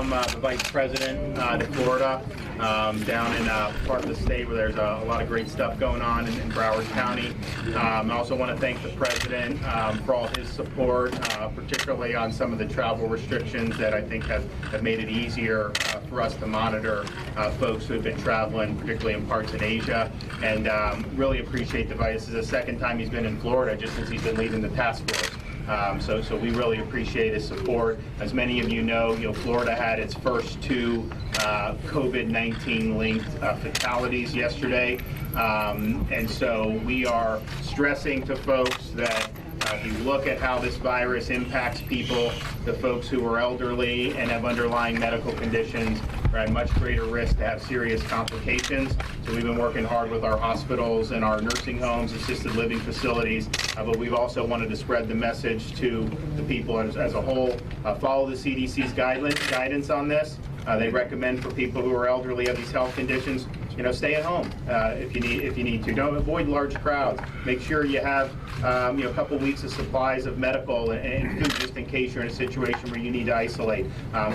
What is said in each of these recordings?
The Vice President to Florida, down in part of the state where there's a lot of great stuff going on in Broward County. I also want to thank the President for all his support, particularly on some of the travel restrictions that I think have made it easier for us to monitor folks who have been traveling, particularly in parts in Asia. And really appreciate the Vice. This is the second time he's been in Florida just since he's been leading the task force. So we really appreciate his support. As many of you know, Florida had its first two COVID-19 linked fatalities yesterday. And so we are stressing to folks that if you look at how this virus impacts people, the folks who are elderly and have underlying medical conditions are at much greater risk to have serious complications. So we've been working hard with our hospitals and our nursing homes, assisted living facilities, but we've also wanted to spread the message to the people as a whole. Follow the CDC's guidance on this. They recommend for people who are elderly, have these health conditions, stay at home if you need to. Don't avoid large crowds. Make sure you have a couple weeks of supplies of medical and food just in case you're in a situation where you need to isolate.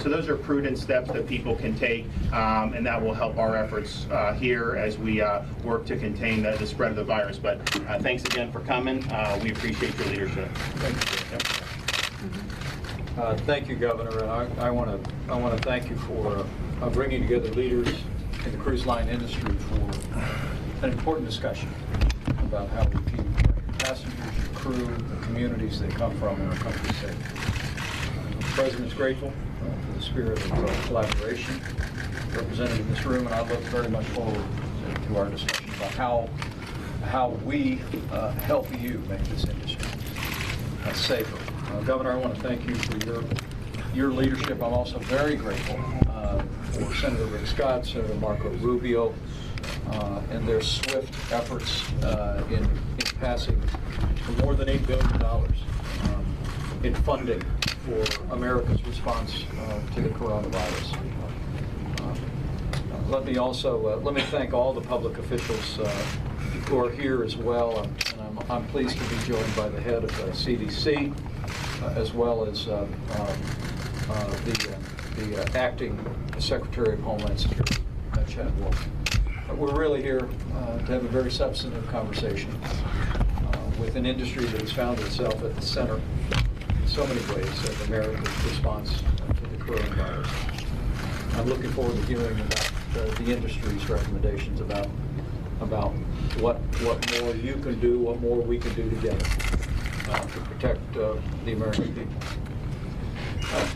So those are prudent steps that people can take, and that will help our efforts here as we work to contain the spread of the virus. But thanks again for coming. We appreciate your leadership. Thank you. Thank you, Governor, and I want to thank you for bringing together leaders in the cruise line industry for an important discussion about how we keep your passengers, your crew, the communities they come from, and our country safe. The President's grateful for the spirit of collaboration represented in this room, and I look very much forward to our discussion about how we help you make this industry safer. Governor, I want to thank you for your leadership. I'm also very grateful for Senator Rick Scott, Senator Marco Rubio, and their swift efforts in passing more than $8 billion in funding for America's response to the coronavirus. Let me thank all the public officials who are here as well, and I'm pleased to be joined by the head of the CDC, as well as the acting Secretary of Homeland Security, Chad Wolf. We're really here to have a very substantive conversation with an industry that has found itself at the center in so many ways of America's response to the coronavirus. I'm looking forward to hearing about the industry's recommendations about what more you can do, what more we can do together to protect the American people.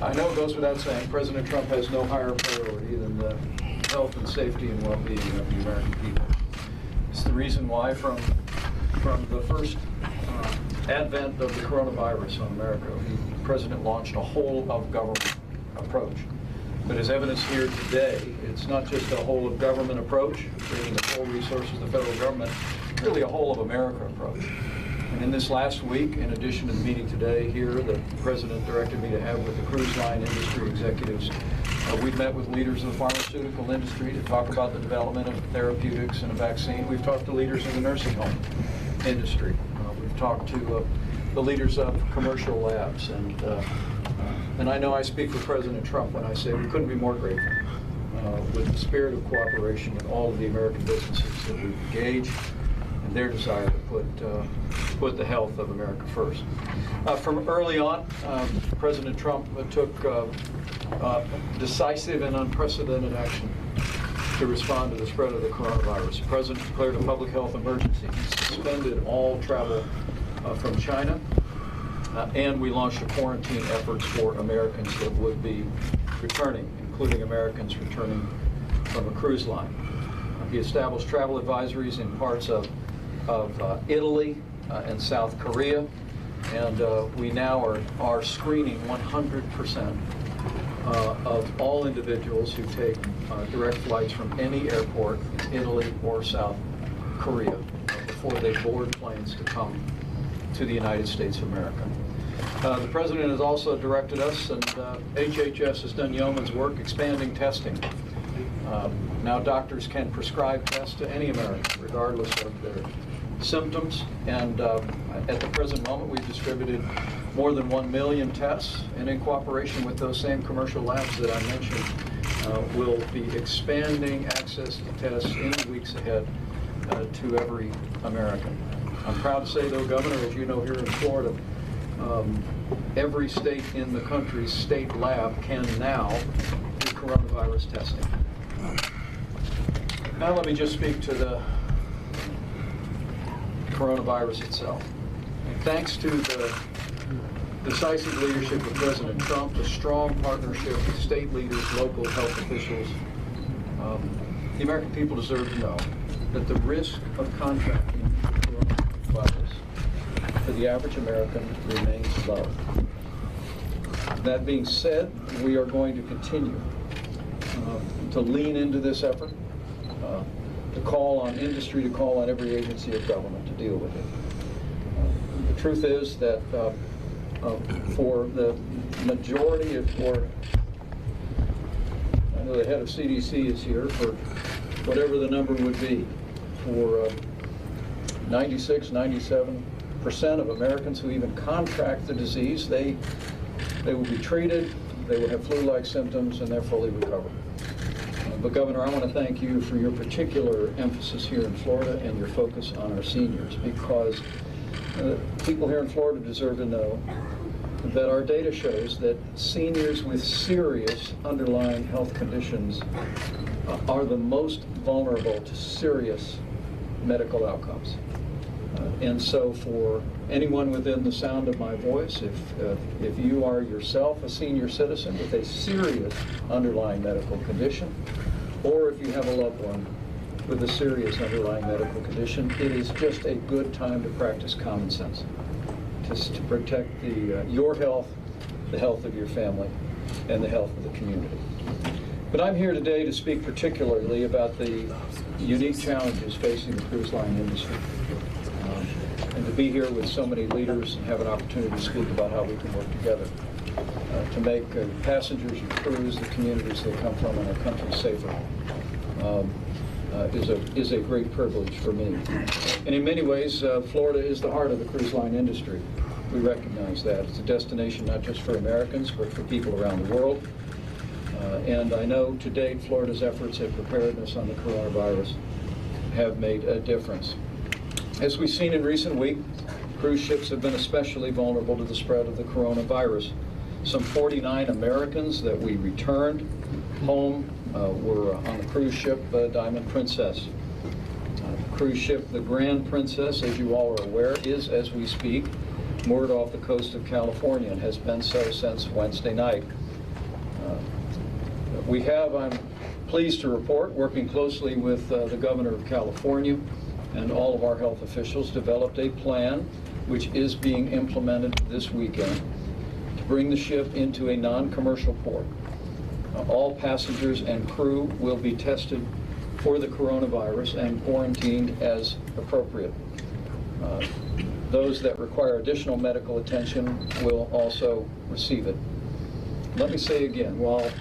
I know it goes without saying, President Trump has no higher priority than the health and safety and well-being of the American people. It's the reason why from the first advent of the coronavirus on America, the President launched a whole-of-government approach. But as evidenced here today, it's not just a whole-of-government approach, bringing the full resources of the federal government, really a whole-of-America approach. And in this last week, in addition to the meeting today here that the President directed me to have with the cruise line industry executives, we've met with leaders of the pharmaceutical industry to talk about the development of therapeutics and a vaccine. We've talked to leaders in the nursing home industry. We've talked to the leaders of commercial labs. And I know I speak for President Trump when I say we couldn't be more grateful with the spirit of cooperation with all of the American businesses that we engage and their desire to put the health of America first. From early on, President Trump took decisive and unprecedented action to respond to the spread of the coronavirus. The President declared a public health emergency. He suspended all travel from China, and we launched a quarantine efforts for Americans that would be returning, including Americans returning from a cruise line. He established travel advisories in parts of Italy and South Korea, and we now are screening 100% of all individuals who take direct flights from any airport in Italy or South Korea before they board planes to come to the United States of America. The President has also directed us, and HHS has done yeoman's work expanding testing. Now doctors can prescribe tests to any American, regardless of their symptoms, and at the present moment we've distributed more than 1 million tests, and in cooperation with those same commercial labs that I mentioned, we'll be expanding access to tests in the weeks ahead to every American. I'm proud to say, though, Governor, as you know, here in Florida, every state in the country's state lab can now do coronavirus testing. Now let me just speak to the coronavirus itself. And thanks to the decisive leadership of President Trump, the strong partnership with state leaders, local health officials, the American people deserve to know that the risk of contracting coronavirus for the average American remains low. That being said, we are going to continue to lean into this effort, to call on industry, to call on every agency of government to deal with it. The truth is that for the majority of, I know the head of CDC is here, for whatever the number would be, for 96, 97% of Americans who even contract the disease, they will be treated, they will have flu-like symptoms, and they're fully recovered. But Governor, I want to thank you for your particular emphasis here in Florida and your focus on our seniors, because people here in Florida deserve to know that our data shows that seniors with serious underlying health conditions are the most vulnerable to serious medical outcomes. And so for anyone within the sound of my voice, if you are yourself a senior citizen with a serious underlying medical condition, or if you have a loved one with a serious underlying medical condition, it is just a good time to practice common sense, to protect your health, the health of your family, and the health of the community. But I'm here today to speak particularly about the unique challenges facing the cruise line industry. And to be here with so many leaders and have an opportunity to speak about how we can work together to make passengers and crews, the communities they come from, and our country safer is a great privilege for me. And in many ways, Florida is the heart of the cruise line industry. We recognize that. It's a destination not just for Americans, but for people around the world. And I know to date, Florida's efforts at preparedness on the coronavirus have made a difference. As we've seen in recent weeks, cruise ships have been especially vulnerable to the spread of the coronavirus. Some 49 Americans that we returned home were on the cruise ship Diamond Princess. Cruise ship the Grand Princess, as you all are aware, is, as we speak, moored off the coast of California and has been so since Wednesday night. We have, I'm pleased to report, working closely with the Governor of California and all of our health officials, developed a plan which is being implemented this weekend to bring the ship into a non-commercial port. All passengers and crew will be tested for the coronavirus and quarantined as appropriate. Those that require additional medical attention will also receive it. Let me say again, while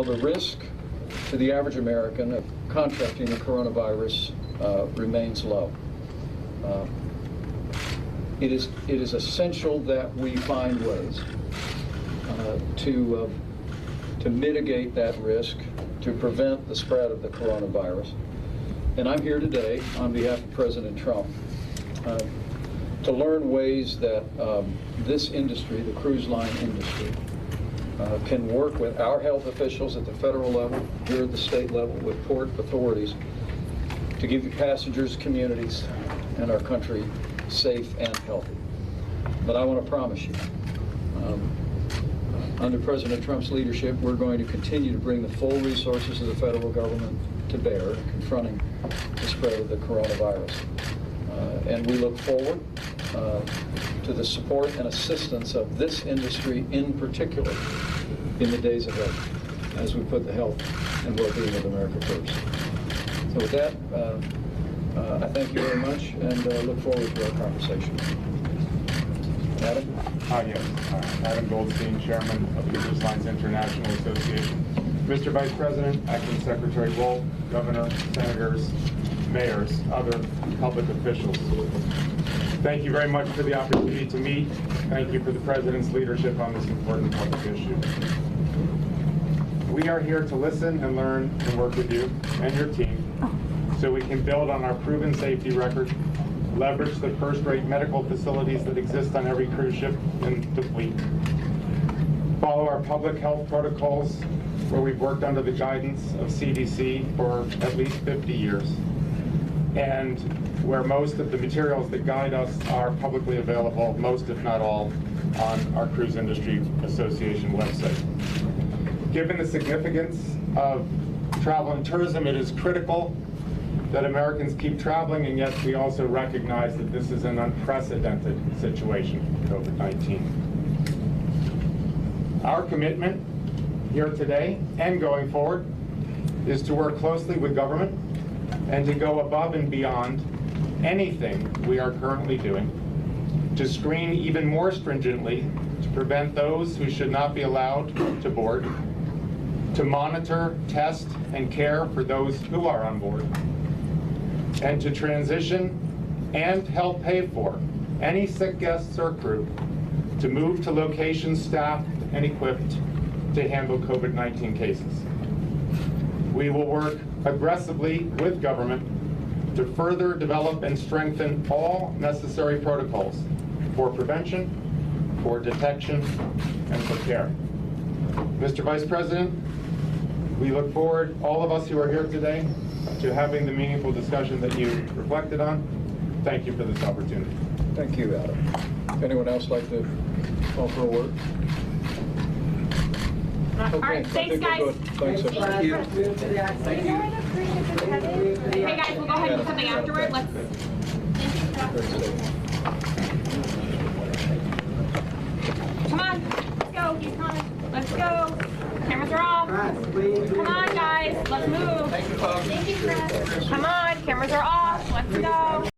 the risk to the average American of contracting the coronavirus remains low, it is essential that we find ways to mitigate that risk, to prevent the spread of the coronavirus. And I'm here today on behalf of President Trump to learn ways that this industry, the cruise line industry, can work with our health officials at the federal level, here at the state level, with port authorities, to keep the passengers, communities, and our country safe and healthy. But I want to promise you, under President Trump's leadership, we're going to continue to bring the full resources of the federal government to bear in confronting the spread of the coronavirus. And we look forward to the support and assistance of this industry in particular in the days ahead as we put the health and well-being of America first. So with that, I thank you very much and look forward to our conversation. Adam? Yes. Adam Goldstein, Chairman of the Cruise Lines International Association. Mr. Vice President, Acting Secretary Wolf, Governor, Senators, Mayors, other public officials. Thank you very much for the opportunity to meet thank you for the President's leadership on this important public issue. We are here to listen and learn and work with you and your team so we can build on our proven safety record, leverage the first-rate medical facilities that exist on every cruise ship in the fleet, follow our public health protocols where we've worked under the guidance of CDC for at least 50 years, and where most of the materials that guide us are publicly available, most if not all, on our Cruise Industry Association website. Given the significance of travel and tourism, it is critical that Americans keep traveling, and yet we also recognize that this is an unprecedented situation, COVID-19. Our commitment here today and going forward is to work closely with government and to go above and beyond anything we are currently doing to screen even more stringently to prevent those who should not be allowed to board, to monitor, test, and care for those who are on board, and to transition and help pay for any sick guests or crew to move to locations staffed and equipped to handle COVID-19 cases. We will work aggressively with government to further develop and strengthen all necessary protocols for prevention, for detection, and for care. Mr. Vice President, we look forward, all of us who are here today, to having the meaningful discussion that you reflected on. Thank you for this opportunity. Thank you, Adam. Anyone else like to offer a word? All right, thanks, guys. Thanks, Thank you. Thank you. Hey, guys, we'll go ahead and do something afterward. Let's. Come on, let's go. He's coming. Let's go. Cameras are off. Come on, guys, let's move. Thank you, folks. Come on, cameras are off. Let's go.